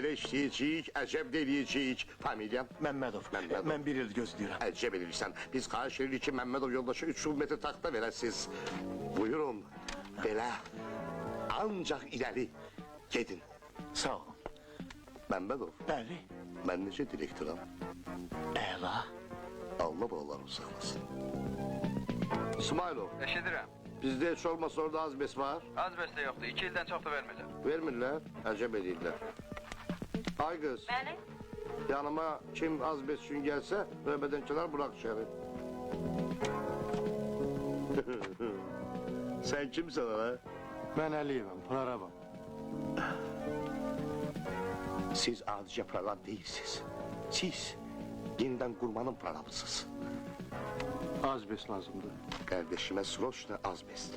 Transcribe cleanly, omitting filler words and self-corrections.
Elə işləyəcəyik, əcəb eləyəcəyik. Familiyam? Məmmədov. Məmmədov. Mən bir il gözləyirəm. Əcəb eləyirsən. Biz xahiş edirik ki, Məmmədov yoldaşı 300 metr taxta verəsiz. Buyurun, belə, ancaq irəli gedin. Sağ olun. Məmmədov, Bəli. mən necə direktoram? Əla. Allah bağlarım sağlasın. İsmailov, Eşidirəm. bizdə heç olmasa orada azbest var. Azbəst də yoxdur. 2 ildən çox da vermirlər. Vermirlər, əcəb edirlər. Ay qız, Bəli. yanıma kim azbest üçün gəlsə, növbədən kənar bırak içəri. Sen kimsən ha? Mən Əliyevəm, proqramam. Siz adicə program değilsiniz. Siz yeniden kurmanın programısınız. Azbest lazımdır. Kardeşime sroçna azbest.